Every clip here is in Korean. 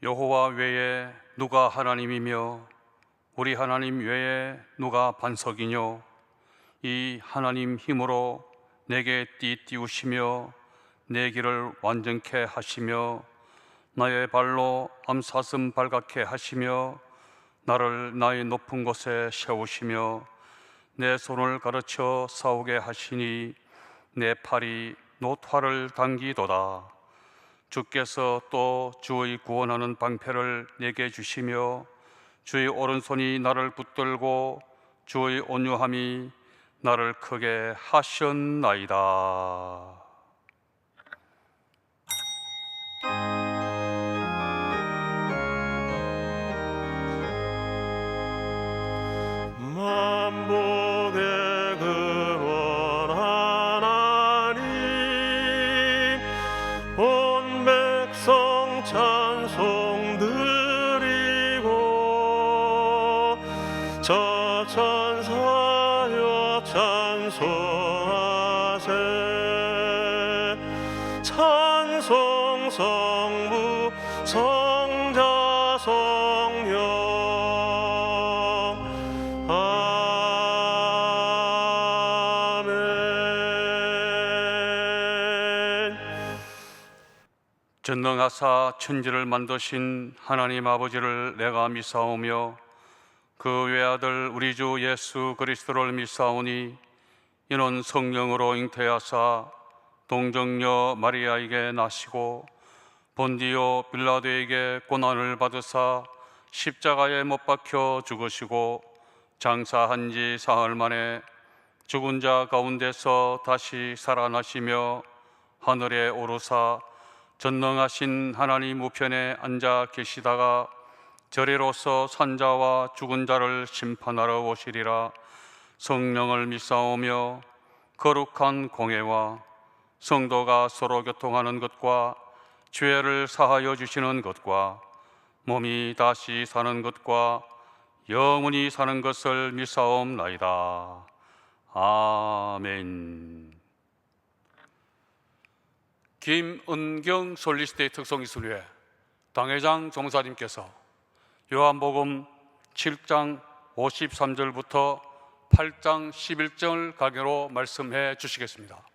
여호와 외에 누가 하나님이며 우리 하나님 외에 누가 반석이뇨? 이 하나님 힘으로 내게 띠띠우시며 내 길을 완전케 하시며 나의 발로 암사슴 발갛게 하시며 나를 나의 높은 곳에 세우시며 내 손을 가르쳐 싸우게 하시니 내 팔이 노화를 당기도다. 주께서 또 주의 구원하는 방패를 내게 주시며 주의 오른손이 나를 붙들고 주의 온유함이 나를 크게 하셨나이다. 만복의 근원 하나님, 온 백성 찬송 드리고 저 천사여 찬송하세. 찬송 성부 성자 성령 아멘. 전능하사 천지를 만드신 하나님 아버지를 내가 믿사오며 그 외아들 우리 주 예수 그리스도를 믿사오니 이는 성령으로 잉태하사 동정녀 마리아에게 나시고 본디오 빌라도에게 고난을 받으사 십자가에 못 박혀 죽으시고 장사한 지 사흘 만에 죽은 자 가운데서 다시 살아나시며 하늘에 오르사 전능하신 하나님 우편에 앉아 계시다가 저리로서 산자와 죽은 자를 심판하러 오시리라. 성령을 믿사오며 거룩한 공회와 성도가 서로 교통하는 것과 죄를 사하여 주시는 것과 몸이 다시 사는 것과 영원히 사는 것을 믿사옵나이다. 아멘. 김은경 솔리스트의 특송이순회 당회장 종사님께서 요한복음 7장 53절부터 8장 11절 강해로 말씀해 주시겠습니다.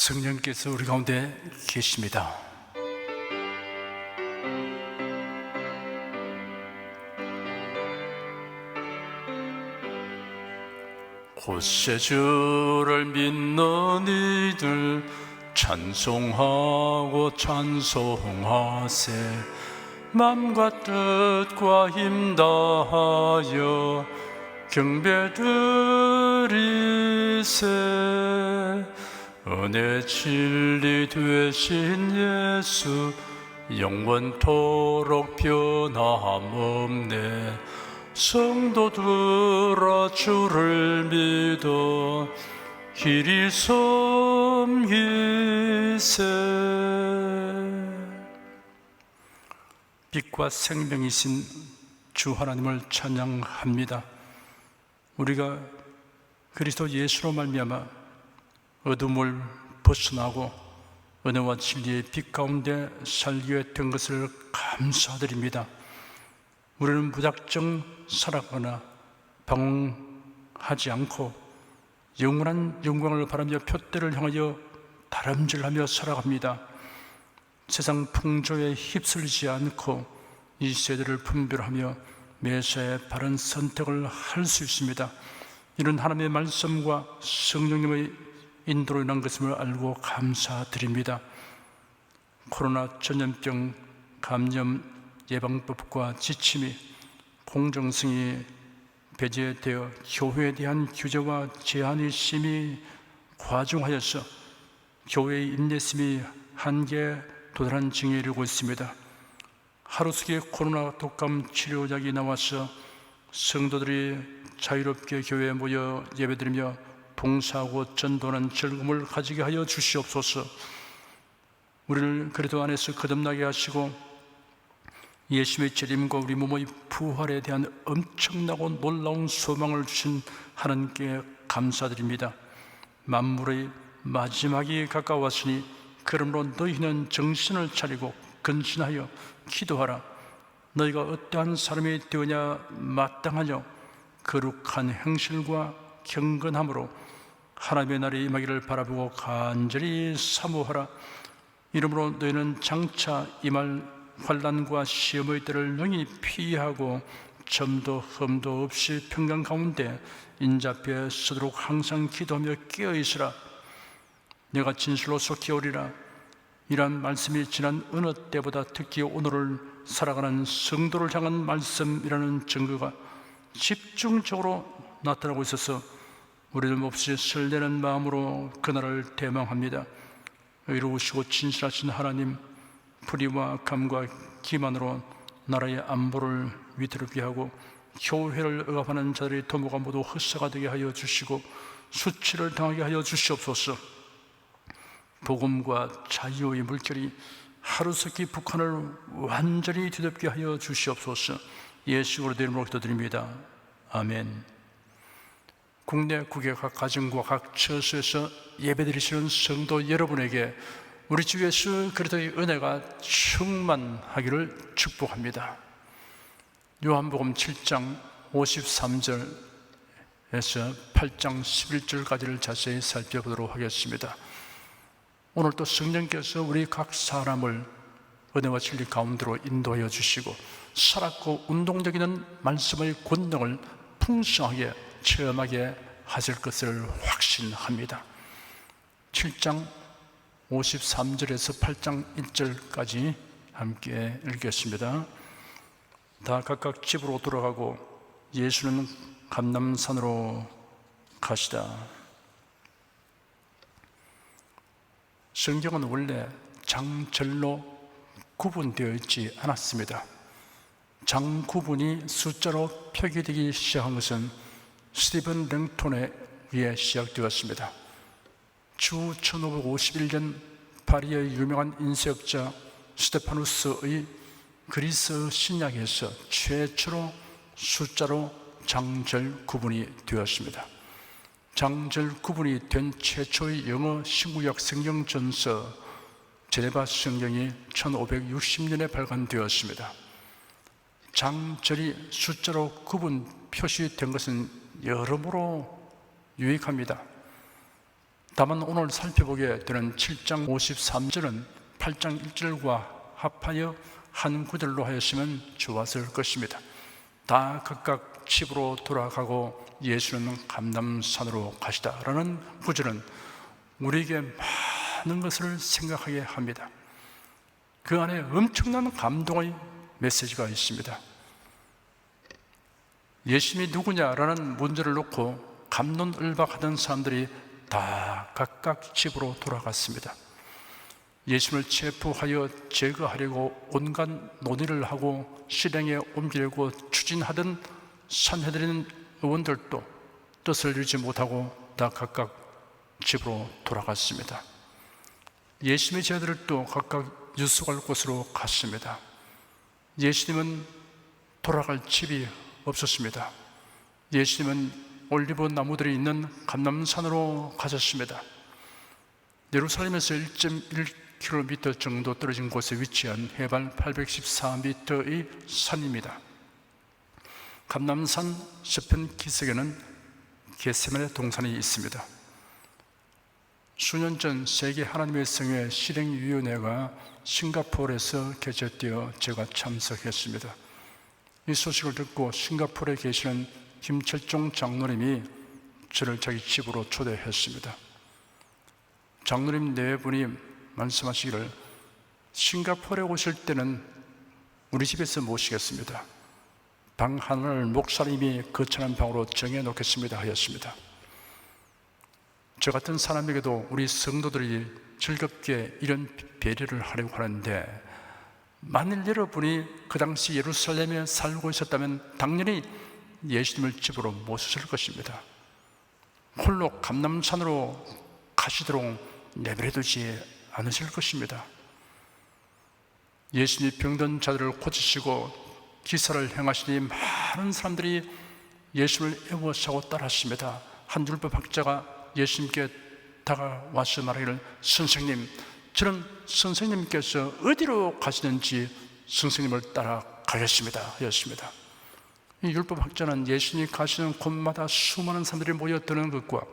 성령께서 우리 가운데 계십니다. 곧새 주를 믿는 이들 찬송하고 찬송하세. 맘과 뜻과 힘 다하여 경배드리세. 은혜 진리 되신 예수 영원토록 변함없네. 성도들아 주를 믿어 길이 섬기세. 빛과 생명이신 주 하나님을 찬양합니다. 우리가 그리스도 예수로 말미암아 어둠을 벗어나고 은혜와 진리의 빛 가운데 살게 된 것을 감사드립니다. 우리는 무작정 살아가거나 방황하지 않고 영원한 영광을 바라며 표대를 향하여 다름질하며 살아갑니다. 세상 풍조에 휩쓸리지 않고 이 세대를 분별하며 매사에 바른 선택을 할 수 있습니다. 이런 하나님의 말씀과 성령님의 인도로 인한 것임을 알고 감사드립니다. 코로나 전염병 감염 예방법과 지침이 공정성이 배제되어 교회에 대한 규제와 제한이 심히 과중하여서 교회의 인내심이 한계에 도달한 징에 이르고 있습니다. 하루속에 코로나 독감 치료약이 나와서 성도들이 자유롭게 교회에 모여 예배드리며 봉사하고 전도하는 즐거움을 가지게 하여 주시옵소서. 우리를 그리스도 안에서 거듭나게 하시고 예수의 재림과 우리 몸의 부활에 대한 엄청나고 놀라운 소망을 주신 하나님께 감사드립니다. 만물의 마지막이 가까웠으니 그러므로 너희는 정신을 차리고 근신하여 기도하라. 너희가 어떠한 사람이 되느냐 마땅하뇨. 거룩한 행실과 경건함으로 하나님의 날이 임하기를 바라보고 간절히 사모하라. 이러므로 너희는 장차 임할 환난과 시험의 때를 능히 피하고 점도 흠도 없이 평강 가운데 인자앞에 서도록 항상 기도하며 깨어있으라. 내가 진실로 속히 오리라. 이러한 말씀이 지난 어느 때보다 특히 오늘을 살아가는 성도를 향한 말씀이라는 증거가 집중적으로 나타나고 있어서 우리들 몹시 설레는 마음으로 그날을 대망합니다. 의로우시고 진실하신 하나님, 불의와 감과 기만으로 나라의 안보를 위태롭게 하고 교회를 억압하는 자들의 도모가 모두 헛사가 되게 하여 주시고 수치를 당하게 하여 주시옵소서. 복음과 자유의 물결이 하루속히 북한을 완전히 뒤덮게 하여 주시옵소서. 예수로 이름으로 기도드립니다. 아멘. 국내 국외 각 가정과 각 처소에서 예배드리시는 성도 여러분에게 우리 주 예수 그리스도의 은혜가 충만하기를 축복합니다. 요한복음 7장 53절에서 8장 11절까지를 자세히 살펴보도록 하겠습니다. 오늘 또 성령께서 우리 각 사람을 은혜와 진리 가운데로 인도하여 주시고 살았고 운동적인 말씀의 권능을 풍성하게 체험하게 하실 것을 확신합니다. 7장 53절에서 8장 1절까지 함께 읽겠습니다. 다 각각 집으로 돌아가고 예수는 감람산으로 가시다. 성경은 원래 장절로 구분되어 있지 않았습니다. 장구분이 숫자로 표기되기 시작한 것은 스티븐 랭톤에 의해 시작되었습니다. 주 1551년 파리의 유명한 인쇄학자 스테파누스의 그리스 신약에서 최초로 숫자로 장절 구분이 되었습니다. 장절 구분이 된 최초의 영어 신구약 성경전서 제네바 성경이 1560년에 발간되었습니다. 장절이 숫자로 구분 표시된 것은 여러모로 유익합니다. 다만 오늘 살펴보게 되는 7장 53절은 8장 1절과 합하여 한 구절로 하였으면 좋았을 것입니다. 다 각각 집으로 돌아가고 예수는 감람산으로 가시다라는 구절은 우리에게 많은 것을 생각하게 합니다. 그 안에 엄청난 감동의 메시지가 있습니다. 예수님이 누구냐라는 문제를 놓고 갑론을박하던 사람들이 다 각각 집으로 돌아갔습니다. 예수님을 체포하여 제거하려고 온갖 논의를 하고 실행에 옮기려고 추진하던 산헤드린 의원들도 뜻을 이루지 못하고 다 각각 집으로 돌아갔습니다. 예수님의 제자들도 각각 유숙할 곳으로 갔습니다. 예수님은 돌아갈 집이 없었습니다. 예수님은 올리브 나무들이 있는 감람산으로 가셨습니다. 예루살렘에서 1.1km 정도 떨어진 곳에 위치한 해발 814m의 산입니다. 감람산 서편 기슭에는 겟세마네 동산이 있습니다. 수년 전 세계 하나님의 성회 실행위원회가 싱가포르에서 개최되어 제가 참석했습니다. 이 소식을 듣고 싱가포르에 계시는 김철종 장로님이 저를 자기 집으로 초대했습니다. 장로님 네 분이 말씀하시기를 싱가포르에 오실 때는 우리 집에서 모시겠습니다. 방 하나를 목사님이 거처하는 방으로 정해놓겠습니다 하였습니다. 저 같은 사람에게도 우리 성도들이 즐겁게 이런 배려를 하려고 하는데 만일 여러분이 그 당시 예루살렘에 살고 있었다면 당연히 예수님을 집으로 모셨을 것입니다. 홀로 감람산으로 가시도록 내버려두지 않으실 것입니다. 예수님이 병든 자들을 고치시고 기사를 행하시니 많은 사람들이 예수님을 애워싸고 따랐습니다. 한 율법 학자가 예수님께 다가와서 말하기를 선생님, 저는 선생님께서 어디로 가시는지 선생님을 따라가겠습니다 하였습니다. 이 율법학자는 예수님이 가시는 곳마다 수많은 사람들이 모여드는 것과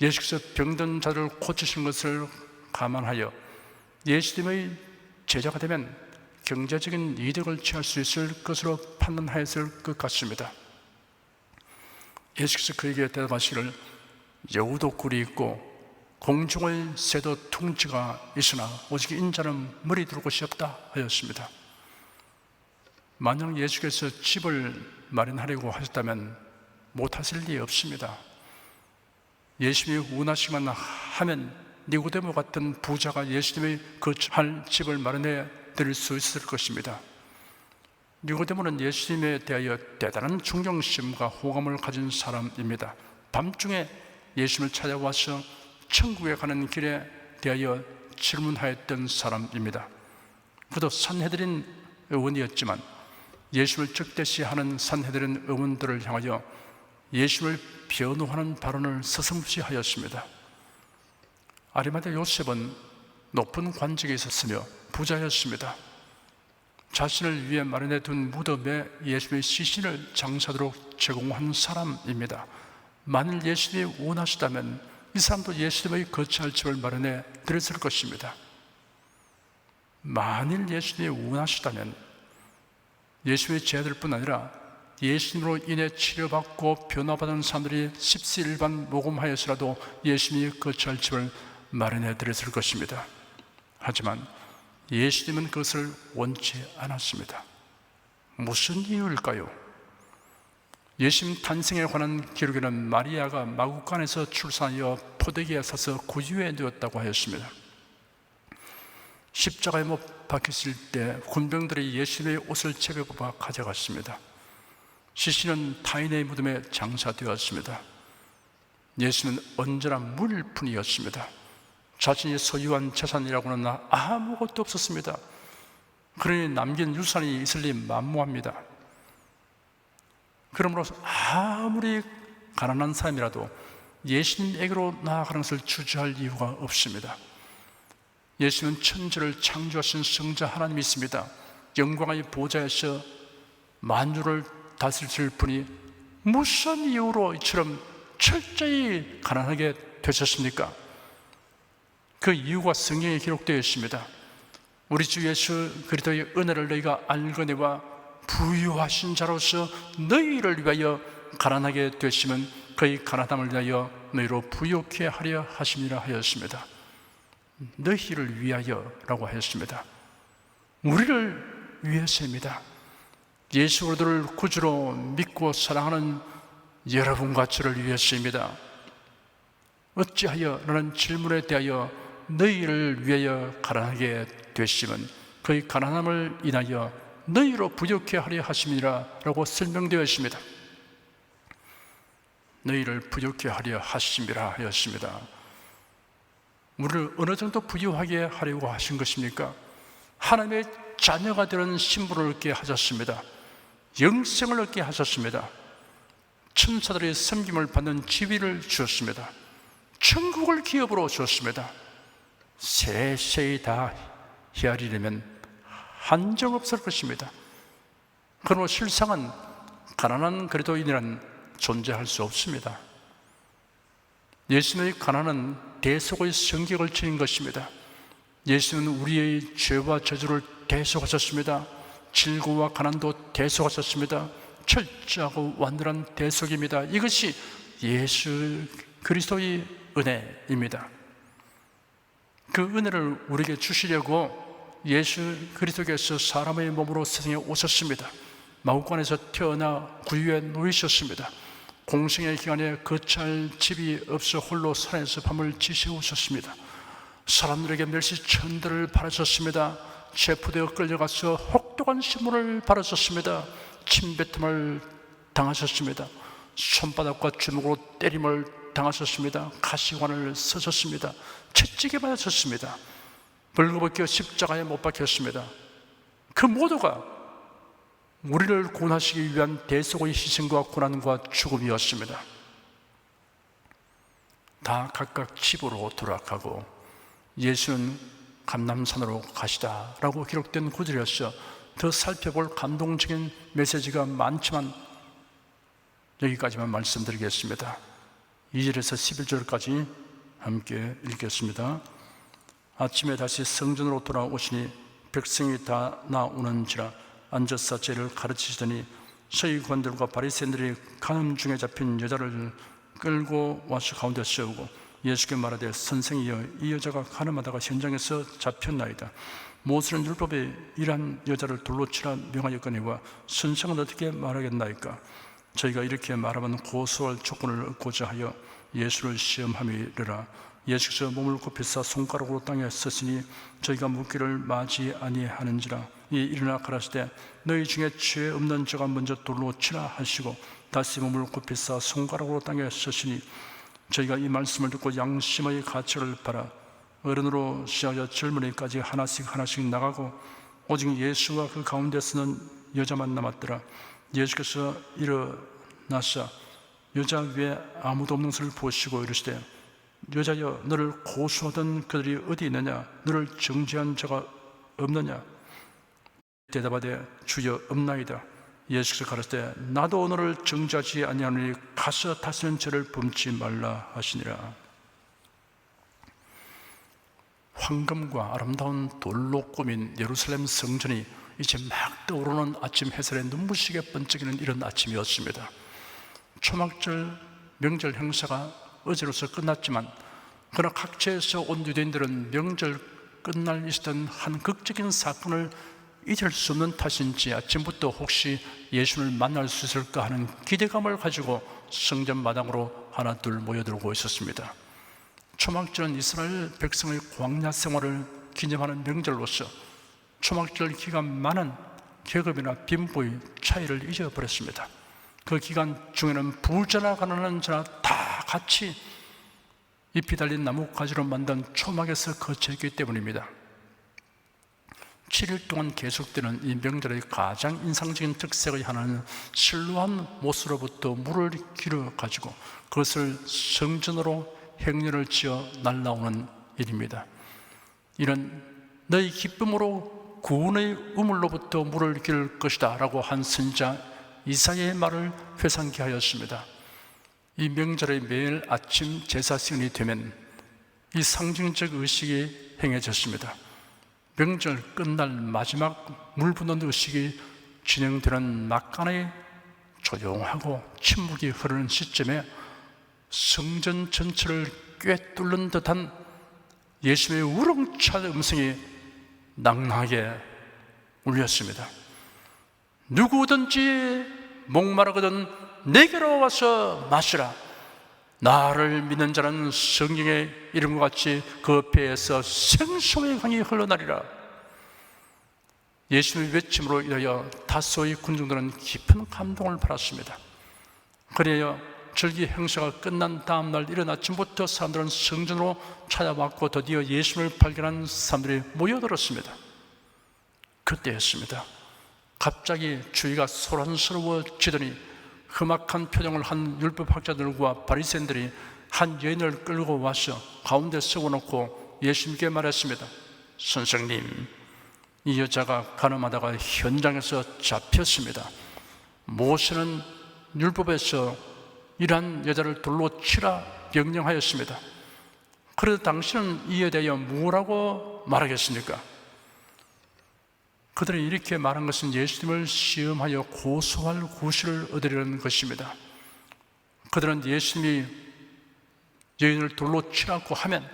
예수께서 병든 자를 고치신 것을 감안하여 예수님의 제자가 되면 경제적인 이득을 취할 수 있을 것으로 판단하였을 것 같습니다. 예수께서 그에게 대답하시기를 여우도 꿀이 있고 공중의 새도 둥지가 있으나 오직 인자는 머리 둘 곳이 없다 하였습니다. 만약 예수께서 집을 마련하려고 하셨다면 못하실 리 없습니다. 예수님이 원하시기만 하면 니고데모 같은 부자가 예수님의 거처할 집을 마련해 드릴 수 있을 것입니다. 니고데모는 예수님에 대하여 대단한 존경심과 호감을 가진 사람입니다. 밤중에 예수님을 찾아와서 천국에 가는 길에 대하여 질문하였던 사람입니다. 그도 산헤드린 의원이었지만 예수님을 적대시하는 산헤드린 의원들을 향하여 예수님을 변호하는 발언을 서슴없이 하였습니다. 아리마대 요셉은 높은 관직에 있었으며 부자였습니다. 자신을 위해 마련해 둔 무덤에 예수님의 시신을 장사하도록 제공한 사람입니다. 만일 예수님이 원하시다면 이 사람도 예수님의 거처할 집을 마련해 드렸을 것입니다. 만일 예수님이 원하시다면 예수님의 제자들뿐 아니라 예수님으로 인해 치료받고 변화받은 사람들이 십시일반 모금하여서라도 예수님이 거처할 집을 마련해 드렸을 것입니다. 하지만 예수님은 그것을 원치 않았습니다. 무슨 이유일까요? 예수님 탄생에 관한 기록에는 마리아가 마구간에서 출산하여 포대기에 사서 구유에 누웠다고 하였습니다. 십자가에 못 박혔을 때 군병들이 예수님의 옷을 제거뽑아 가져갔습니다. 시신은 타인의 무덤에 장사되었습니다. 예수는 언제나 물뿐이었습니다. 자신이 소유한 재산이라고는 아무것도 없었습니다. 그러니 남긴 유산이 있을 리 만무합니다. 그러므로 아무리 가난한 사람이라도 예수님에게로 나아가는 것을 주저할 이유가 없습니다. 예수는 천지를 창조하신 성자 하나님이 있습니다. 영광의 보좌에서 만유를 다스리실 분이 무슨 이유로 이처럼 철저히 가난하게 되셨습니까? 그 이유가 성경에 기록되어 있습니다. 우리 주 예수 그리스도의 은혜를 너희가 알거니와 부유하신 자로서 너희를 위하여 가난하게 되시면 그의 가난함을 위하여 너희로 부유케 하려 하심이라 하였습니다. 너희를 위하여라고 하였습니다. 우리를 위해서입니다. 예수 그리스도를 구주로 믿고 사랑하는 여러분과 저를 위해서입니다. 어찌하여 라는 질문에 대하여 너희를 위하여 가난하게 되시면 그의 가난함을 인하여 너희로 부유케 하려 하심이라 라고 설명되어 있습니다. 너희를 부유케 하려 하심이라 하였습니다. 우리를 어느 정도 부유하게 하려고 하신 것입니까? 하나님의 자녀가 되는 신분을 얻게 하셨습니다. 영생을 얻게 하셨습니다. 천사들의 섬김을 받는 지위를 주었습니다. 천국을 기업으로 주었습니다. 세세히 다 헤아리려면 한정없을 것입니다. 그러나 실상은 가난한 그리스도인이란 존재할 수 없습니다. 예수님의 가난은 대속의 성격을 지닌 것입니다. 예수는 우리의 죄와 저주를 대속하셨습니다. 질고와 가난도 대속하셨습니다. 철저하고 완전한 대속입니다. 이것이 예수 그리스도의 은혜입니다. 그 은혜를 우리에게 주시려고 예수 그리스도께서 사람의 몸으로 세상에 오셨습니다. 마구간에서 태어나 구유에 누이셨습니다. 공생의 기간에 거처할 집이 없어 홀로 산에서 밤을 지새우셨습니다. 사람들에게 멸시천대를 바라셨습니다. 체포되어 끌려가서 혹독한 신문을 바라셨습니다. 침뱉음을 당하셨습니다. 손바닥과 주먹으로 때림을 당하셨습니다. 가시관을 쓰셨습니다. 채찍에 맞으셨습니다. 벌거벗겨 십자가에 못 박혔습니다. 그 모두가 우리를 구원하시기 위한 대속의 희생과 고난과 죽음이었습니다. 다 각각 집으로 돌아가고 예수는 감람산으로 가시다라고 기록된 구절이었죠. 더 살펴볼 감동적인 메시지가 많지만 여기까지만 말씀드리겠습니다. 2절에서 11절까지 함께 읽겠습니다. 아침에 다시 성전으로 돌아오시니 백성이 다 나오는지라 앉아서 제를 가르치시더니 서기관들과 바리새인들이 간음 중에 잡힌 여자를 끌고 와서 가운데 세우고 예수께 말하되 선생이여 이 여자가 간음하다가 현장에서 잡혔나이다. 모세는 율법에 이러한 여자를 돌로 치라 명하였거니와 선생은 어떻게 말하겠나이까? 저희가 이렇게 말하면 고소할 조건을 얻고자 하여 예수를 시험함이라. 예수께서 몸을 굽히사 손가락으로 땅에 썼으니 저희가 묻기를 마지 아니하는지라. 이 일어나 가라사대 너희 중에 죄 없는 자가 먼저 돌로 치라 하시고 다시 몸을 굽히사 손가락으로 땅에 썼으니 저희가 이 말씀을 듣고 양심의 가책을 바라 어른으로 시작하여 젊은이까지 하나씩 나가고 오직 예수와 그 가운데 서는 여자만 남았더라. 예수께서 일어나사 여자 위에 아무도 없는 것을 보시고 이르시되 여자여 너를 고소하던 그들이 어디 있느냐? 너를 정죄한 자가 없느냐? 대답하되 주여 없나이다. 예수께서 가르치되 나도 너를 정죄하지 아니하노니 가서 다시는 죄를 범치 말라 하시니라. 황금과 아름다운 돌로 꾸민 예루살렘 성전이 이제 막 떠오르는 아침 햇살에 눈부시게 번쩍이는 이런 아침이었습니다. 초막절 명절 행사가 어제로서 끝났지만 그러나 각지에서 온 유대인들은 명절 끝날 있었던 한 극적인 사건을 잊을 수 없는 탓인지 아침부터 혹시 예수를 만날 수 있을까 하는 기대감을 가지고 성전 마당으로 하나둘 모여들고 있었습니다. 초막절은 이스라엘 백성의 광야 생활을 기념하는 명절로서 초막절 기간 많은 계급이나 빈부의 차이를 잊어버렸습니다. 그 기간 중에는 부자나 가난한 자나 다 같이 잎이 달린 나뭇가지로 만든 초막에서 거쳐있기 때문입니다. 7일 동안 계속되는 이 명절의 가장 인상적인 특색의 하나는 실로한 못으로부터 물을 길어가지고 그것을 성전으로 행렬을 지어 날라오는 일입니다. 이는 너희 기쁨으로 구원의 우물로부터 물을 기를 것이다 라고 한 선지자 이사야의 말을 회상케 하였습니다. 이 명절의 매일 아침 제사 시간이 되면 이 상징적 의식이 행해졌습니다. 명절 끝날 마지막 물 붓는 의식이 진행되는 막간에 조용하고 침묵이 흐르는 시점에 성전 전체를 꿰뚫는 듯한 예수님의 우렁찬 음성이 낭낭하게 울렸습니다. 누구든지 목마르거든 내게로 와서 마시라. 나를 믿는 자는 성경의 이름과 같이 그 배에서 생수의 강이 흘러나리라. 예수님의 외침으로 인하여 다소의 군중들은 깊은 감동을 받았습니다. 그래야 절기 행사가 끝난 다음 날 이른 아침부터 사람들은 성전으로 찾아왔고 드디어 예수님을 발견한 사람들이 모여들었습니다. 그때였습니다. 갑자기 주위가 소란스러워지더니 험악한 표정을 한 율법학자들과 바리새인들이 한 여인을 끌고 와서 가운데 세워놓고 예수님께 말했습니다. 선생님, 이 여자가 가늠하다가 현장에서 잡혔습니다. 모세는 율법에서 이러한 여자를 돌로 치라 명령하였습니다. 그래도 당신은 이에 대하여 뭐라고 말하겠습니까? 그들이 이렇게 말한 것은 예수님을 시험하여 고소할 구실을 얻으려는 것입니다. 그들은 예수님이 여인을 돌로 치라고 하면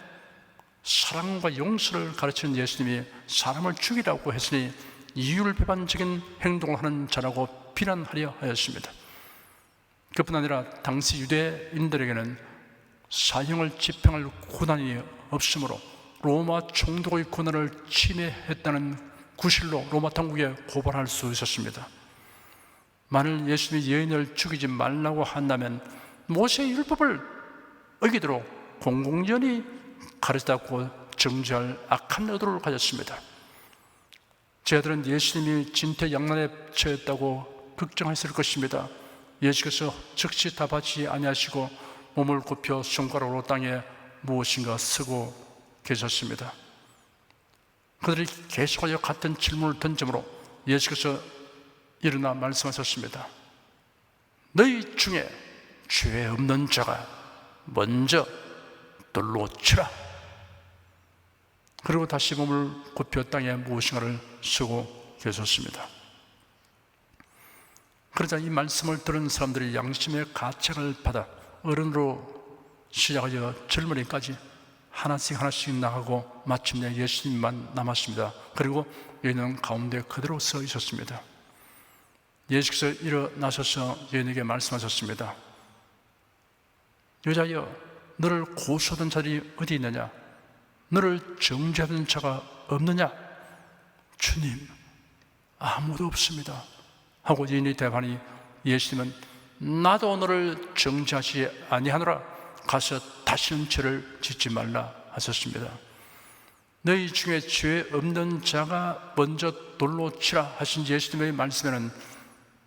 사랑과 용서를 가르치는 예수님이 사람을 죽이라고 했으니 이율배반적인 행동을 하는 자라고 비난하려 하였습니다. 그뿐 아니라 당시 유대인들에게는 사형을 집행할 권한이 없으므로 로마 총독의 권한을 침해했다는 구실로 로마 당국에 고발할 수 있었습니다. 만일 예수님이 여인을 죽이지 말라고 한다면 모세의 율법을 어기도록 공공연히 가르쳤다고 정죄할 악한 의도를 가졌습니다. 제자들은 예수님이 진퇴양난에 처했다고 걱정했을 것입니다. 예수께서 즉시 답하지 아니하시고 몸을 굽혀 손가락으로 땅에 무엇인가 쓰고 계셨습니다. 그들이 계속하여 같은 질문을 던지므로 예수께서 일어나 말씀하셨습니다. 너희 중에 죄 없는 자가 먼저 돌로 치라. 그리고 다시 몸을 굽혀 땅에 무엇인가를 쓰고 계셨습니다. 그러자 이 말씀을 들은 사람들이 양심의 가책을 받아 어른으로 시작하여 젊은이까지 하나씩 나가고 마침내 예수님만 남았습니다. 그리고 여인은 가운데 그대로 서 있었습니다. 예수께서 일어나셔서 여인에게 말씀하셨습니다. 여자여, 너를 고소하던 자들이 어디 있느냐? 너를 정죄하던 자가 없느냐? 주님, 아무도 없습니다 하고 여인이 대답하니 예수님은 나도 너를 정죄하지 아니하노라. 가서 다시는 죄를 짓지 말라 하셨습니다. 너희 중에 죄 없는 자가 먼저 돌로 치라 하신 예수님의 말씀에는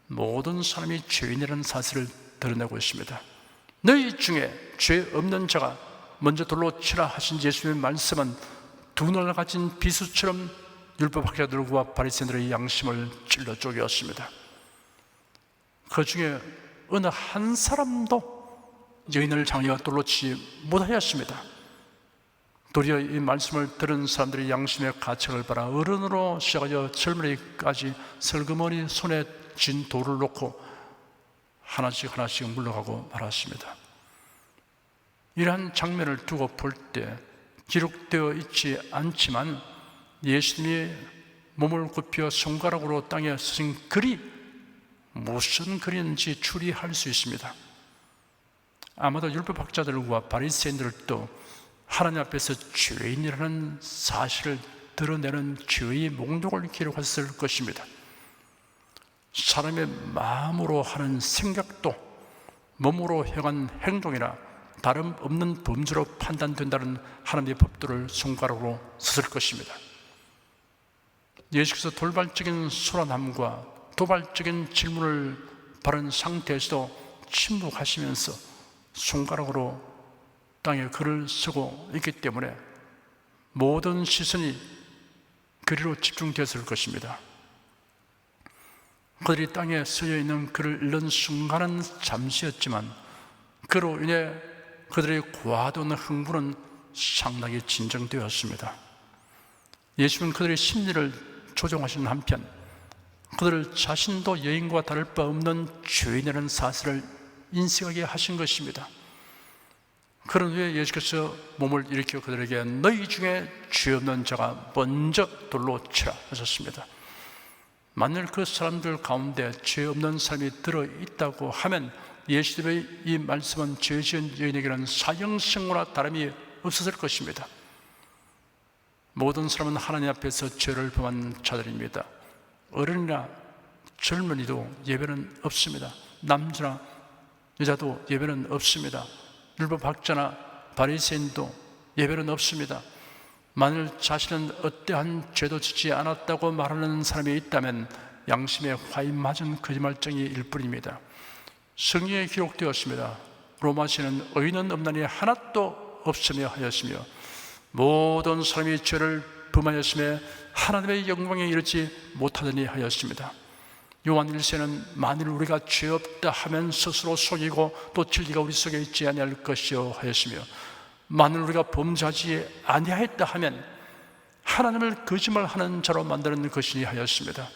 모든 사람이 죄인이라는 사실을 드러내고 있습니다. 너희 중에 죄 없는 자가 먼저 돌로 치라 하신 예수님의 말씀은 두 눈을 가진 비수처럼 율법학자들과 바리새인들의 양심을 찔러 쪼개었습니다. 그 중에 어느 한 사람도 여인을 향하여 돌로 치지 못하였습니다. 도리어 이 말씀을 들은 사람들이 양심의 가책을 받아 어른으로 시작하여 젊은이까지 슬그머니 손에 쥔 돌을 놓고 하나씩 물러가고 말았습니다. 이러한 장면을 두고 볼 때 기록되어 있지 않지만 예수님이 몸을 굽혀 손가락으로 땅에 쓰신 글이 무슨 글인지 추리할 수 있습니다. 아마도 율법학자들과 바리새인들도 하나님 앞에서 죄인이라는 사실을 드러내는 죄의 목록을 기록했을 것입니다. 사람의 마음으로 하는 생각도 몸으로 행한 행동이나 다름없는 범죄로 판단된다는 하나님의 법도를 손가락으로 썼을 것입니다. 예수께서 돌발적인 소란함과 도발적인 질문을 받은 상태에서도 침묵하시면서 손가락으로 땅에 글을 쓰고 있기 때문에 모든 시선이 그리로 집중되었을 것입니다. 그들이 땅에 쓰여 있는 글을 읽는 순간은 잠시였지만 그로 인해 그들의 과도한 흥분은 상당히 진정되었습니다. 예수는 그들의 심리를 조종하시는 한편 그들 자신도 여인과 다를 바 없는 죄인이라는 사실을 인식하게 하신 것입니다. 그런 후에 예수께서 몸을 일으켜 그들에게 너희 중에 죄 없는 자가 먼저 돌로 치라 하셨습니다. 만일 그 사람들 가운데 죄 없는 사람이 들어있다고 하면 예수님의 이 말씀은 죄 지은 여인에게는 사형선고나 다름이 없었을 것입니다. 모든 사람은 하나님 앞에서 죄를 범한 자들입니다. 어른이나 젊은이도 예외는 없습니다. 남자나 여자도 예외는 없습니다. 율법학자나 바리새인도 예외는 없습니다. 만일 자신은 어떠한 죄도 짓지 않았다고 말하는 사람이 있다면 양심에 화인 맞은 거짓말쟁이일 뿐입니다. 성경에 기록되었습니다. 로마시는 의인은 없나니 하나도 없으며 하였으며 모든 사람이 죄를 범하였음에 하나님의 영광에 이르지 못하더니 하였습니다. 요한 1세는 만일 우리가 죄 없다 하면 스스로 속이고 또 진리가 우리 속에 있지 아니할 것이요 하였으며 만일 우리가 범죄하지 아니하였다 하면 하나님을 거짓말하는 자로 만드는 것이니 하였습니다.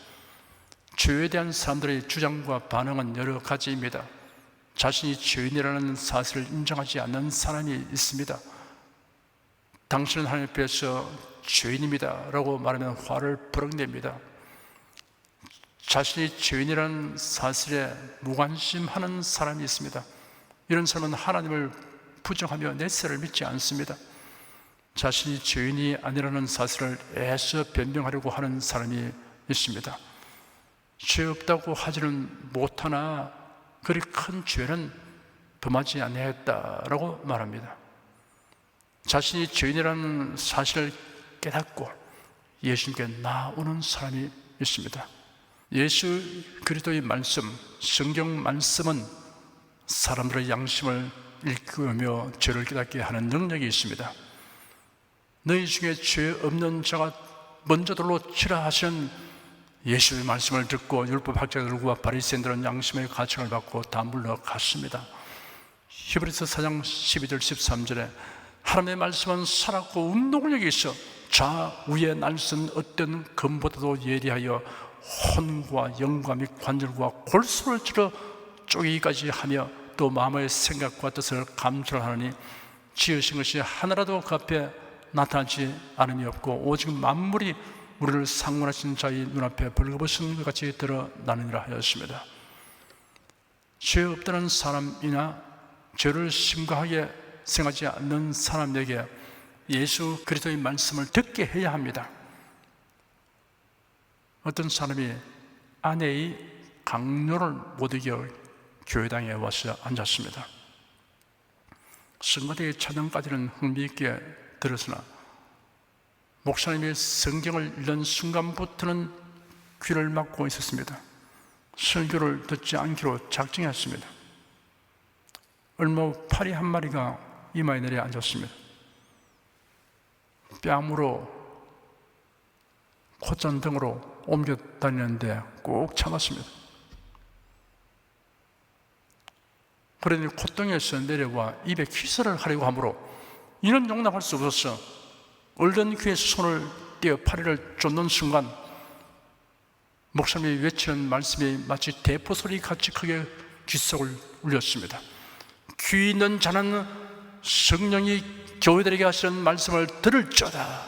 죄에 대한 사람들의 주장과 반응은 여러 가지입니다. 자신이 죄인이라는 사실을 인정하지 않는 사람이 있습니다. 당신은 하나님 앞에서 죄인입니다 라고 말하면 화를 버럭냅니다. 자신이 죄인이라는 사실에 무관심하는 사람이 있습니다. 이런 사람은 하나님을 부정하며 내세를 믿지 않습니다. 자신이 죄인이 아니라는 사실을 애써 변명하려고 하는 사람이 있습니다. 죄 없다고 하지는 못하나 그리 큰 죄는 범하지 아니했다라고 말합니다. 자신이 죄인이라는 사실을 깨닫고 예수님께 나오는 사람이 있습니다. 예수 그리스도의 말씀, 성경 말씀은 사람들의 양심을 일깨우며 죄를 깨닫게 하는 능력이 있습니다. 너희 중에 죄 없는 자가 먼저 돌로 치라 하시는 예수의 말씀을 듣고 율법학자들과 바리새인들은 양심의 가책을 받고 다 물러갔습니다. 히브리서 4장 12절 13절에 하나님의 말씀은 살았고 운동력이 있어 좌우에 날선 어떤 검보다도 예리하여 혼과 영과 및 관절과 골수를 찔러 쪼개기까지 하며 또 마음의 생각과 뜻을 감찰하느니 지으신 것이 하나라도 그 앞에 나타나지 않음이 없고 오직 만물이 우리를 상관하신 자의 눈앞에 벌거벗은 것 같이 드러나느니라 하였습니다. 죄 없다는 사람이나 죄를 심각하게 생각하지 않는 사람에게 예수 그리스도의 말씀을 듣게 해야 합니다. 어떤 사람이 아내의 강요를 못 이겨 교회당에 와서 앉았습니다. 성가대의 찬양까지는 흥미있게 들었으나 목사님이 성경을 읽는 순간부터는 귀를 막고 있었습니다. 설교를 듣지 않기로 작정했습니다. 얼마 후 파리 한 마리가 이마에 내려 앉았습니다. 뺨으로 콧잔 등으로 옮겨 다니는데 꼭 참았습니다. 그러니 콧등에서 내려와 입에 키스를 하려고 하므로 이는 용납할 수 없었어. 얼른 귀에 손을 떼어 파리를 쫓는 순간 목사님이 외치는 말씀이 마치 대포 소리 같이 크게 귓속을 울렸습니다. 귀 있는 자는 성령이 교회들에게 하시는 말씀을 들을지어다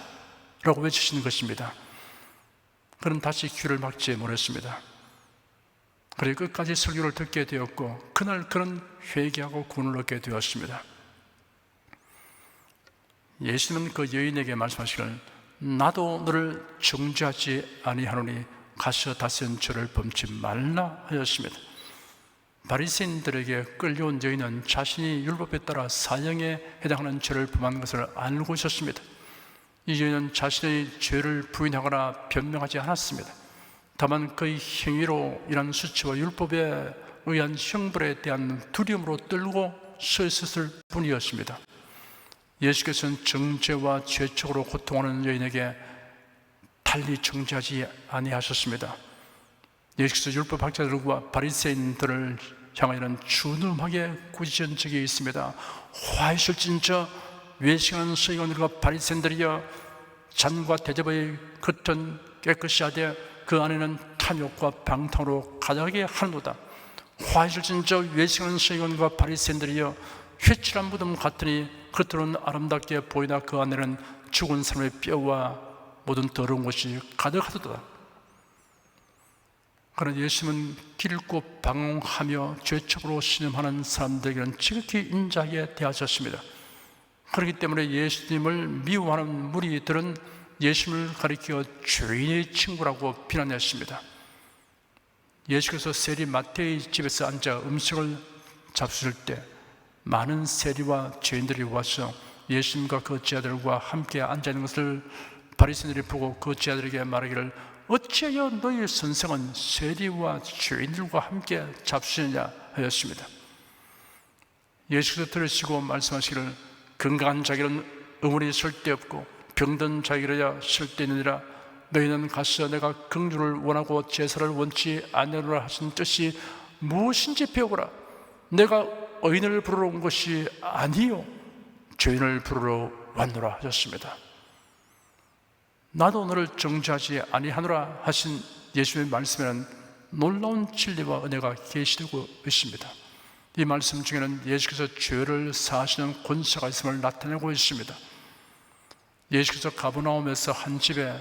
라고 외치시는 것입니다. 그는 다시 귀를 막지 못했습니다. 그리고 끝까지 설교를 듣게 되었고 그날 그는 회개하고 구원을 얻게 되었습니다. 예수님은 그 여인에게 말씀하시기를 나도 너를 정죄하지 아니하노니 가서 다시는 죄를 범치 말라 하였습니다. 바리새인들에게 끌려온 여인은 자신이 율법에 따라 사형에 해당하는 죄를 범한 것을 알고 있었습니다. 이 여인은 자신의 죄를 부인하거나 변명하지 않았습니다. 다만 그의 행위로 인한 수치와 율법에 의한 형벌에 대한 두려움으로 떨고 서 있었을 뿐이었습니다. 예수께서는 정죄와 죄책으로 고통하는 여인에게 달리 정죄하지 아니하셨습니다. 예수께서 율법학자들과 바리새인들을 향하여는 준엄하게 꾸짖은 적이 있습니다. 화이실진저 외식하는 서기관들과 바리새인들이여, 잔과 대접의 겉은 깨끗이 하되 그 안에는 탐욕과 방탕으로 가득하게 하는도다. 화를 진 저 외식하는 서기관과 바리새인들이여, 회칠한 무덤 같으니 겉으로는 아름답게 보이나 그 안에는 죽은 사람의 뼈와 모든 더러운 것이 가득하도다. 그러나 예수님은 길고 방황하며 죄책으로 신음하는 사람들에게는 지극히 인자하게 대하셨습니다. 그렇기 때문에 예수님을 미워하는 무리들은 예수님을 가리켜 죄인의 친구라고 비난했습니다. 예수께서 세리 마태의 집에서 앉아 음식을 잡수실 때 많은 세리와 죄인들이 와서 예수님과 그 제자들과 함께 앉아있는 것을 바리새인들이 보고 그 제자들에게 말하기를, 어찌하여 너희 선생은 세리와 죄인들과 함께 잡수느냐 하였습니다. 예수께서 들으시고 말씀하시기를, 건강한 자에게는 의문이 쓸데없고 병든 자에게야 쓸데있느니라. 너희는 가서 내가 긍휼을 원하고 제사를 원치 아니하노라 하신 뜻이 무엇인지 배우거라. 내가 의인을 부르러 온 것이 아니요 죄인을 부르러 왔노라 하셨습니다. 나도 너를 정죄하지 아니하노라 하신 예수님의 말씀에는 놀라운 진리와 은혜가 계시되고 있습니다. 이 말씀 중에는 예수께서 죄를 사하시는 권세가 있음을 나타내고 있습니다. 예수께서 가버나움에서 한 집에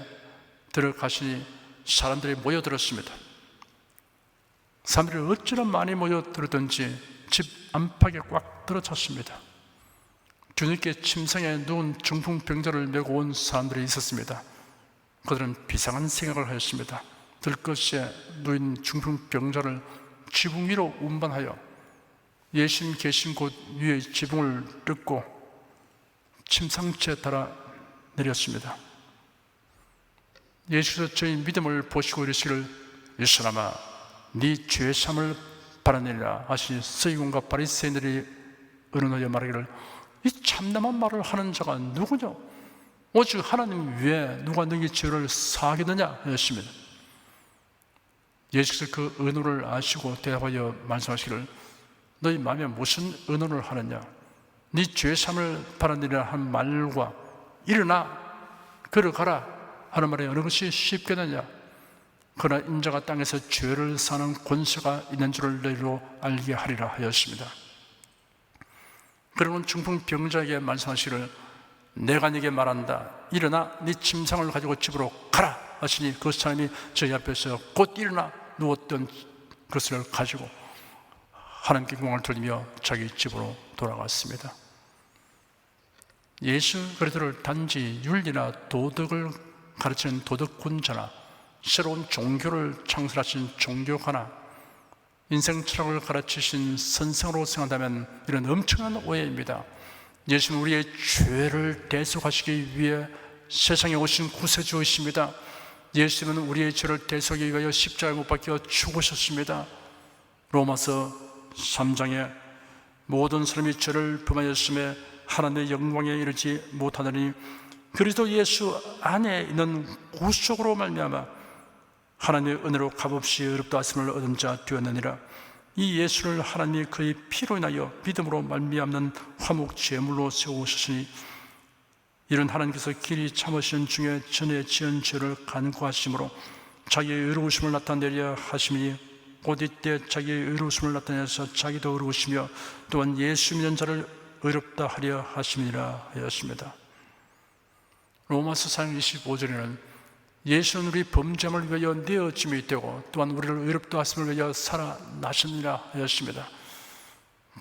들어가시니 사람들이 모여들었습니다. 사람들이 어찌나 많이 모여들었던지 집 안팎에 꽉 들어찼습니다. 주님께 침상에 누운 중풍병자를 메고 온 사람들이 있었습니다. 그들은 비상한 생각을 하였습니다. 들것에 누인 중풍병자를 지붕 위로 운반하여 예수님 계신 곳 위에 지붕을 뜯고 침상채에 달아 내렸습니다. 예수께서 저희 믿음을 보시고 이르시기를, 이 사람아, 네 죄사함을 바라내리라 하시니 서기관과 바리새인들이 의논하여 말하기를, 이 참담한 말을 하는 자가 누구냐? 오직 하나님 외에 누가 너희 죄를 사하겠느냐 하였습니다. 예수께서 그 의논을 아시고 대답하여 말씀하시기를, 너희 마음에 무슨 의논을 하느냐? 네 죄사함을 바라내리라 한 말과 일어나 걸어가라 하는 말에 어느 것이 쉽겠느냐? 그러나 인자가 땅에서 죄를 사는 권세가 있는 줄을 너희로 알게 하리라 하였습니다. 그러면 중풍병자에게 말씀하시기를, 내가 네게 말한다. 일어나 네 침상을 가지고 집으로 가라 하시니 그 사람이 저희 앞에서 곧 일어나 누웠던 것을 가지고 하나님께 영광을 돌리며 자기 집으로 돌아갔습니다. 예수 그리스도를 단지 윤리나 도덕을 가르치는 도덕군자나 새로운 종교를 창설하신 종교가나 인생 철학을 가르치신 선생으로 생각한다면 이런 엄청난 오해입니다. 예수는 우리의 죄를 대속하시기 위해 세상에 오신 구세주이십니다. 예수는 우리의 죄를 대속하기 위하여 십자가에 못 박혀 죽으셨습니다. 로마서 3장에 모든 사람이 죄를 범하였음에 하나님의 영광에 이르지 못하느니 그리스도 예수 안에 있는 구속으로 말미암아 하나님의 은혜로 값없이 의롭다 하심을 얻은 자 되었느니라. 이 예수를 하나님이 그의 피로 인하여 믿음으로 말미암는 화목 제물로 세우셨으니 이런 하나님께서 길이 참으시는 중에 전에 지은 죄를 간구하심으로 자기의 의로우심을 나타내려 하심이니 곧 이때 자기의 의로우심을 나타내서 자기도 의로우시며 또한 예수 믿는 자를 의롭다 하려 하심이라 하였습니다. 로마서 4장 25절에는 예수는 우리 범죄함을 위하여 내어짐이 되고 또한 우리를 의롭다 하심을 위하여 살아나셨느니라 하였습니다.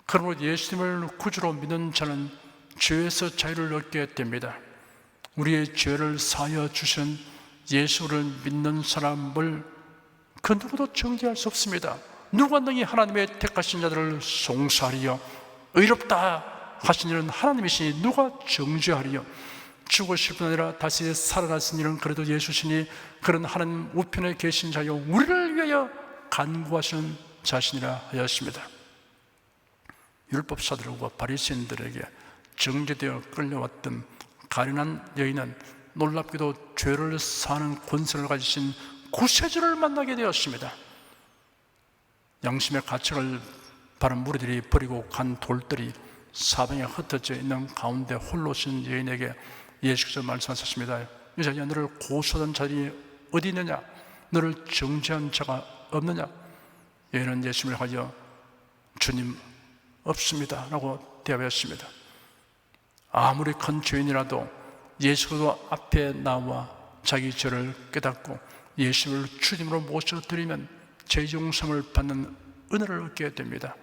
그러므로 예수님을 구주로 믿는 자는 죄에서 자유를 얻게 됩니다. 우리의 죄를 사하여 주시는 예수를 믿는 사람을 그 누구도 정죄할 수 없습니다. 누가 너희 하나님의 택하신 자들을 송사하리요 의롭다 하신 이는 하나님이시니 누가 정죄하리요. 죽으실 뿐 아니라 다시 살아나신 이는 그래도 예수시니 그런 하나님 우편에 계신 자요 우리를 위하여 간구하시는 자신이라 하였습니다. 율법사들과 바리새인들에게 정죄되어 끌려왔던 가련한 여인은 놀랍게도 죄를 사는 권세를 가지신 구세주를 만나게 되었습니다. 양심의 가책을 바른 무리들이 버리고 간 돌들이 사방에 흩어져 있는 가운데 홀로 신 여인에게 예수께서 말씀하셨습니다. 여자야, 너를 고소하던 자들이 어디 있느냐? 너를 정죄한 자가 없느냐? 여인은 예수님을 하여 주님, 없습니다 라고 대답했습니다. 아무리 큰 죄인이라도 예수도 앞에 나와 자기 죄를 깨닫고 예수님을 주님으로 모셔드리면 죄 용서를 받는 은혜를 얻게 됩니다.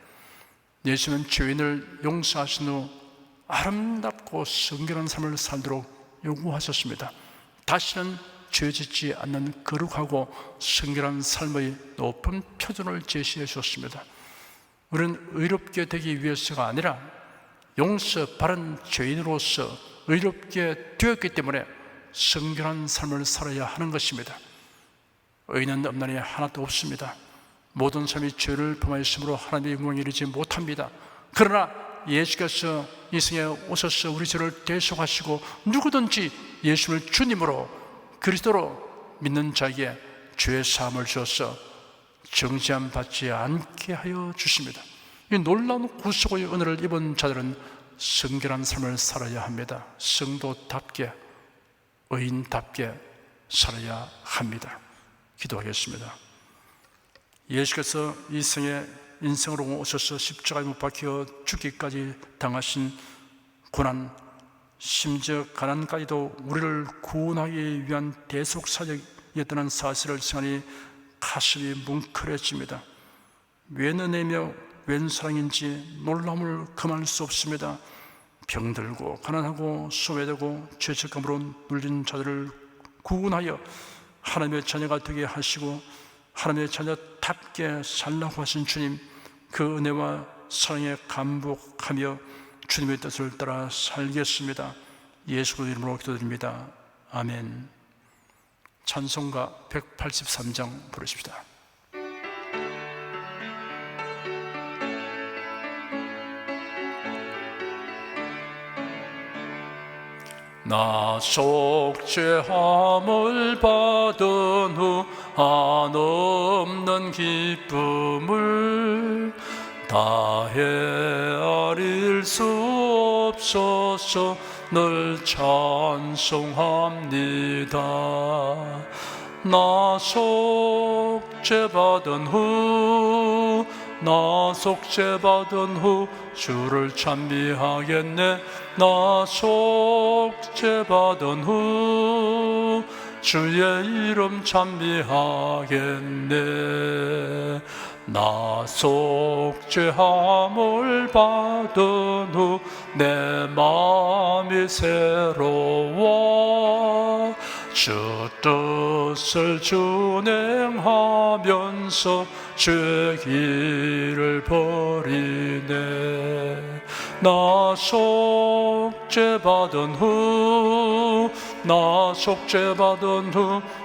예수님은 죄인을 용서하신 후 아름답고 성결한 삶을 살도록 요구하셨습니다. 다시는 죄 짓지 않는 거룩하고 성결한 삶의 높은 표준을 제시해 주셨습니다. 우리는 의롭게 되기 위해서가 아니라 용서 바른 죄인으로서 의롭게 되었기 때문에 성결한 삶을 살아야 하는 것입니다. 의인은 없나니 하나도 없습니다. 모든 사람이 죄를 범하였으므로 하나님의 영광에 이르지 못합니다. 그러나 예수께서 이 세상에 오셔서 우리 죄를 대속하시고 누구든지 예수를 주님으로 그리스도로 믿는 자에게 죄의 사함을 주어서 정죄함 받지 않게 하여 주십니다. 이 놀라운 구속의 은혜를 입은 자들은 성결한 삶을 살아야 합니다. 성도답게, 의인답게 살아야 합니다. 기도하겠습니다. 예수께서 이 세상에 인생으로 오셔서 십자가에 못 박혀 죽기까지 당하신 고난, 심지어 가난까지도 우리를 구원하기 위한 대속사역이었다는 사실을 생각하니 가슴이 뭉클해집니다. 웬 은혜며 웬 사랑인지 놀라움을 금할 수 없습니다. 병들고 가난하고 소외되고 죄책감으로 눌린 자들을 구원하여 하나님의 자녀가 되게 하시고 하나님의 자녀답게 살라고 하신 주님, 그 은혜와 사랑에 감복하며 주님의 뜻을 따라 살겠습니다. 예수 이름으로 기도드립니다. 아멘. 찬송가 183장 부르십시다. 나 속죄함을 받은 후 한없는 기쁨을 다 헤아릴 수 없어서 늘 찬송합니다. 나 속죄받은 후 주를 찬미하겠네. 나 속죄받은 후 주의 이름 찬미하겠네. 나 속죄함을 받은 후 내 마음이 새로워 주 뜻을 준행하면서 죄 길을 버리네. 나 속죄받은 후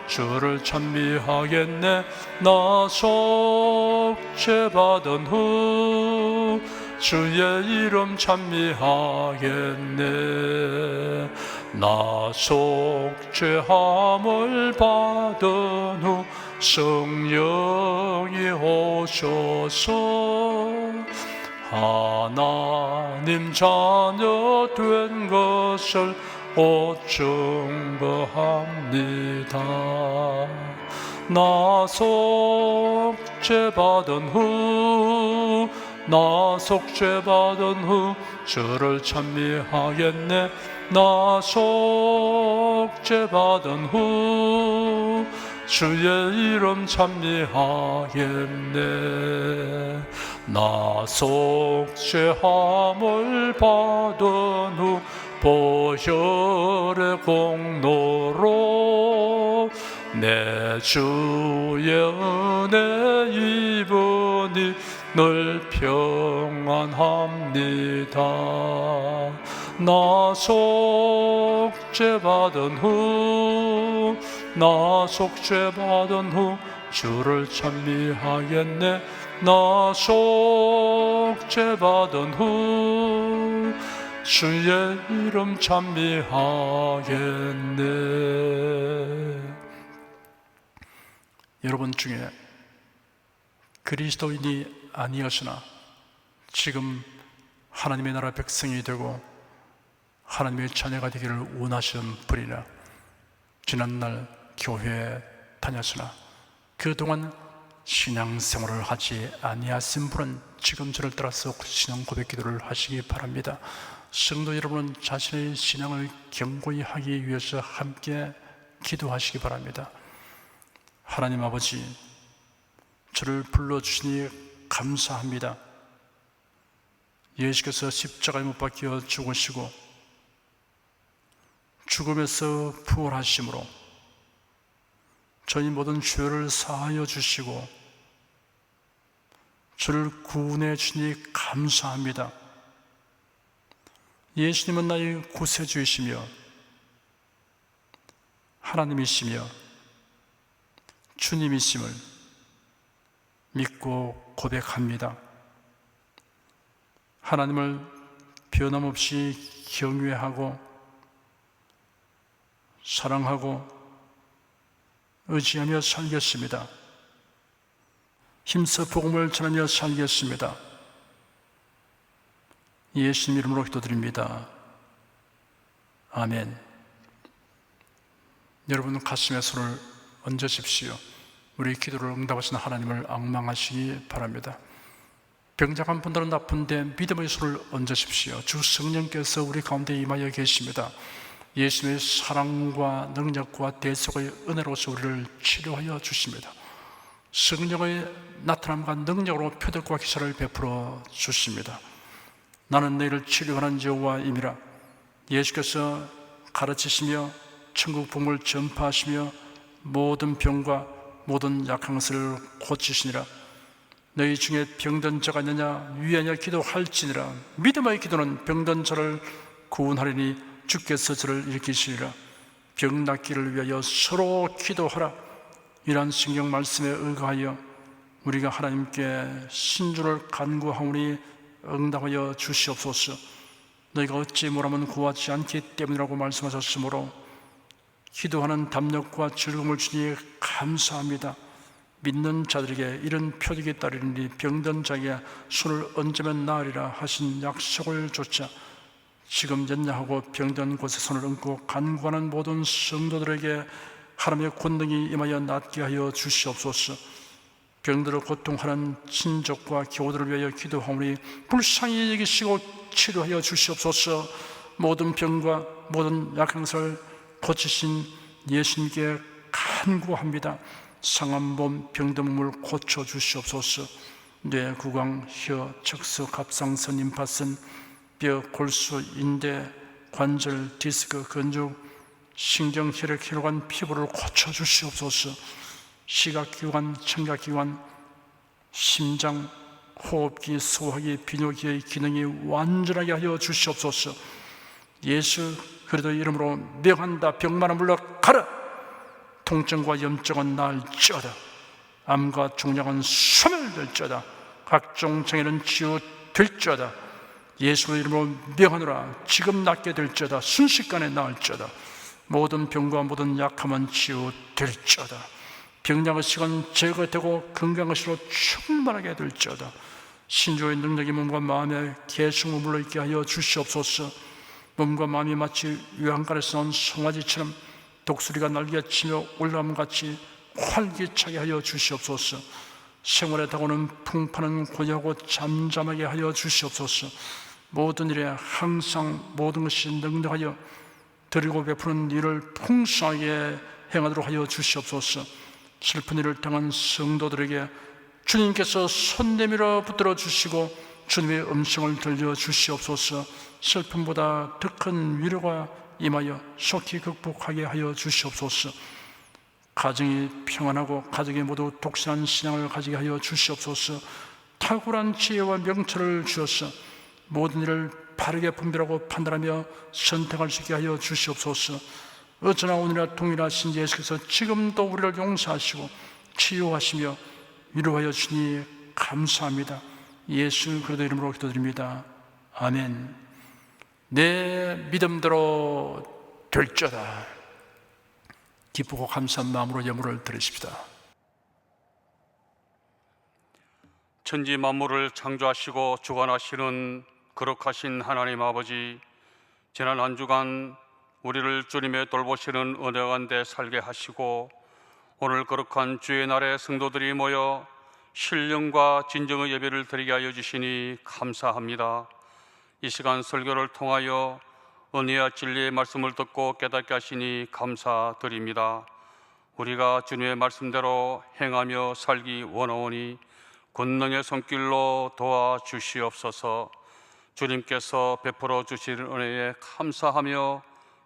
주를 찬미하겠네. 나 속죄받은 후 주의 이름 찬미하겠네. 나 속죄함을 받은 후 성령이 오셔서 하나님 자녀 된 것을 곧 증거합니다. 나 속죄받은 후 주를 찬미하겠네. 나 속죄받은 후 주의 이름 찬미하겠네. 나 속죄함을 받은 후 보혈의 공로로 내 주의 은혜 입으니 늘 평안합니다. 나 속죄받은 후 주를 찬미하겠네. 나 속죄받은 후 주의 이름 찬미하겠네. 여러분 중에 그리스도인이 아니었으나 지금 하나님의 나라 백성이 되고 하나님의 자녀가 되기를 원하시는 분이라 지난날 교회에 다녔으나 그동안 신앙생활을 하지 아니하신 분은 지금 저를 따라서 신앙 고백 기도를 하시기 바랍니다. 성도 여러분은 자신의 신앙을 견고히 하기 위해서 함께 기도하시기 바랍니다. 하나님 아버지, 저를 불러주시니 감사합니다. 예수께서 십자가에 못 박혀 죽으시고 죽음에서 부활하심으로 저희 모든 죄를 사하여 주시고 저를 구원해 주시니 감사합니다. 예수님은 나의 구세주이시며 하나님이시며 주님이심을 믿고 고백합니다. 하나님을 변함없이 경외하고 사랑하고 의지하며 살겠습니다. 힘써 복음을 전하며 살겠습니다. 예수님 이름으로 기도드립니다. 아멘. 여러분 가슴에 손을 얹으십시오. 우리 기도를 응답하시는 하나님을 앙망하시기 바랍니다. 병장한 분들은 나쁜데 믿음의 손을 얹으십시오. 주 성령께서 우리 가운데 임하여 계십니다. 예수님의 사랑과 능력과 대속의 은혜로서 우리를 치료하여 주십니다. 성령의 나타남과 능력으로 표적과 기사를 베풀어 주십니다. 나는 너희를 치료하는 여호와임이라. 예수께서 가르치시며 천국 복음을 전파하시며 모든 병과 모든 약한 것을 고치시니라. 너희 중에 병든 자가 있느냐 위하여 기도할지니라. 믿음의 기도는 병든 자를 구원하리니 주께서 저를 일으키시리라. 병 낫기를 위하여 서로 기도하라. 이러한 성경 말씀에 의거하여 우리가 하나님께 신주를 간구하오니 응답하여 주시옵소서. 너희가 어찌 뭐라면 구하지 않기 때문이라고 말씀하셨으므로 기도하는 담력과 즐거움을 주니 감사합니다. 믿는 자들에게 이런 표적이 따르니 병든 자에게 손을 얹으면 나으리라 하신 약속을 좇아 지금 연약하고 병든 곳에 손을 얹고 간구하는 모든 성도들에게 하나님의 권능이 임하여 낫게 하여 주시옵소서. 병들어 고통하는 친족과 교우들을 위하여 기도하오니 불쌍히 여기시고 치료하여 주시옵소서. 모든 병과 모든 약한 것을 고치신 예수님께 간구합니다. 상한 몸 병든 몸을 고쳐 주시옵소서. 뇌, 구강, 혀, 척수, 갑상선, 임파선, 뼈, 골수, 인대, 관절, 디스크, 근육, 신경, 혈액, 혈관, 피부를 고쳐 주시옵소서. 시각기관, 청각기관, 심장, 호흡기, 소화기, 비뇨기의 기능이 완전하게 하여 주시옵소서. 예수 그리스도의 이름으로 명한다. 병만은 물러가라. 통증과 염증은 나을지어다. 암과 중량은 소멸될지어다. 각종 장애는 치유될지어다. 예수의 이름으로 명하노라. 지금 낫게 될지어다. 순식간에 나을지어다. 모든 병과 모든 약함은 치유될지어다. 병약의 시간 제거되고 건강의 시로 충만하게 될지어다. 신조의 능력이 몸과 마음에 계속 머물러 있게 하여 주시옵소서. 몸과 마음이 마치 외양간에서 나온 송아지처럼 독수리가 날개치며 올라옴같이 활기차게 하여 주시옵소서. 생활에 다가오는 풍파는 고요하고 잠잠하게 하여 주시옵소서. 모든 일에 항상 모든 것이 능력하여 드리고 베푸는 일을 풍성하게 행하도록 하여 주시옵소서. 슬픈 일을 당한 성도들에게 주님께서 손 내밀어 붙들어 주시고 주님의 음성을 들려 주시옵소서. 슬픔보다 더 큰 위로가 임하여 속히 극복하게 하여 주시옵소서. 가정이 평안하고 가족이 모두 독실한 신앙을 가지게 하여 주시옵소서. 탁월한 지혜와 명철을 주셔서 모든 일을 바르게 분별하고 판단하며 선택할 수 있게 하여 주시옵소서. 어쩌나 오늘이나 동일하신 예수께서 지금도 우리를 용서하시고 치유하시며 위로하여 주니 감사합니다. 예수 그리스도 이름으로 기도드립니다. 아멘. 내 믿음대로 될지어다. 기쁘고 감사한 마음으로 예물을 드리십시다. 천지 만물을 창조하시고 주관하시는 거룩하신 하나님 아버지, 지난 한 주간 우리를 주님의 돌보시는 은혜 가운데 살게 하시고 오늘 거룩한 주의 날에 성도들이 모여 신령과 진정의 예배를 드리게 하여 주시니 감사합니다. 이 시간 설교를 통하여 은혜와 진리의 말씀을 듣고 깨닫게 하시니 감사드립니다. 우리가 주님의 말씀대로 행하며 살기 원하오니 권능의 손길로 도와주시옵소서. 주님께서 베풀어 주시는 은혜에 감사하며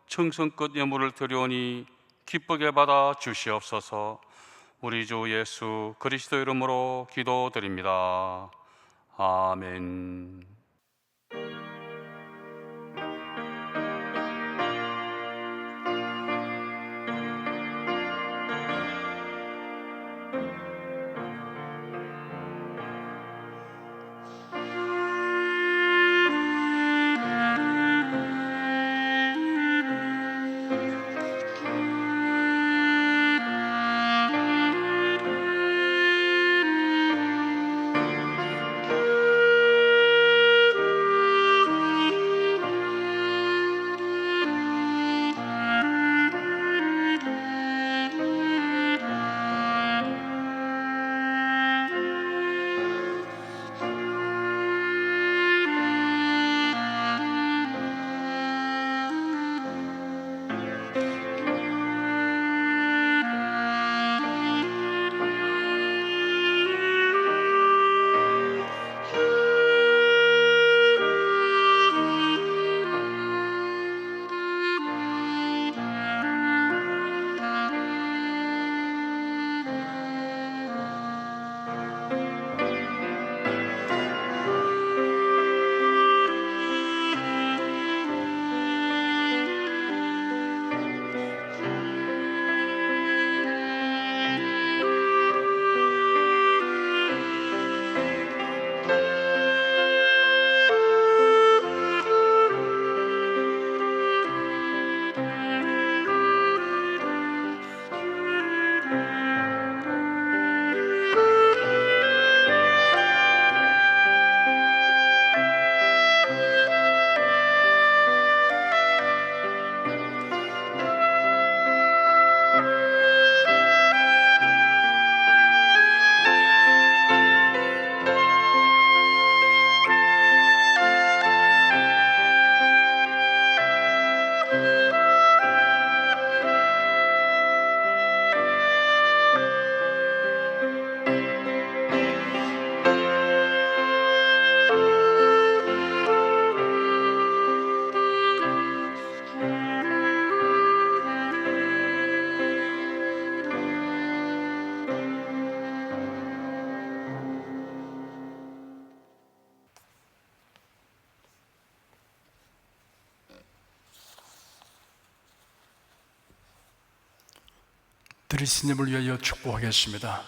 정성껏 예물을 드려오니 기쁘게 받아 주시옵소서. 우리 주 예수 그리스도 이름으로 기도드립니다. 아멘. 드리신 예물 위하여 축복하겠습니다.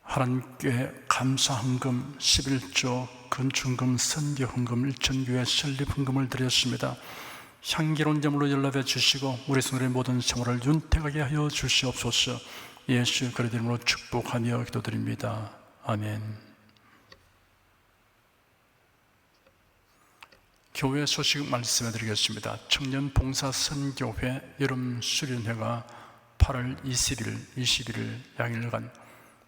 하나님께 감사헌금 11조, 건축헌금, 선교헌금, 일천교회 설립헌금을 드렸습니다. 향기로운 제물로 연락해 주시고 우리 성도의 모든 생활을 윤택하게 하여 주시옵소서. 예수 그리스도 이름으로 축복하며 기도드립니다. 아멘. 교회 소식 말씀해 드리겠습니다. 청년봉사선교회 여름수련회가 8월 20일, 21일 양일간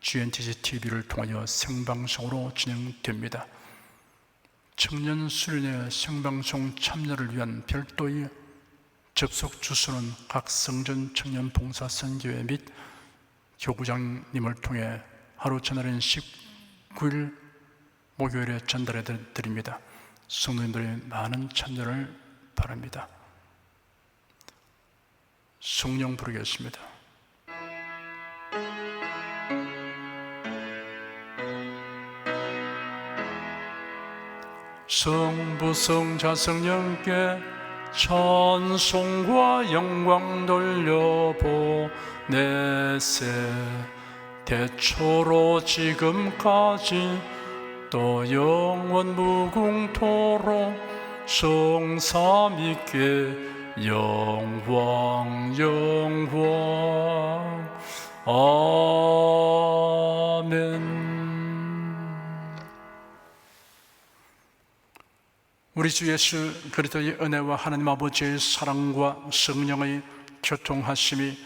GNTC TV를 통하여 생방송으로 진행됩니다. 청년 수련회 생방송 참여를 위한 별도의 접속 주소는 각 성전 청년 봉사 선교회 및 교구장님을 통해 하루 전날인 19일 목요일에 전달해 드립니다. 성도님들의 많은 참여를 바랍니다. 성령 부르겠습니다. 성부 성자 성령께 찬송과 영광 돌려보내세. 대초로 지금까지 또 영원 무궁토록 성삼위께 영광 영광 아멘. 우리 주 예수 그리스도의 은혜와 하나님 아버지의 사랑과 성령의 교통하심이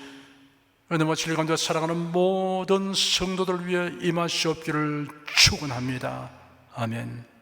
은혜와 진리 가운데 살아가는 모든 성도들 위해 임하시옵기를 축원합니다. 아멘.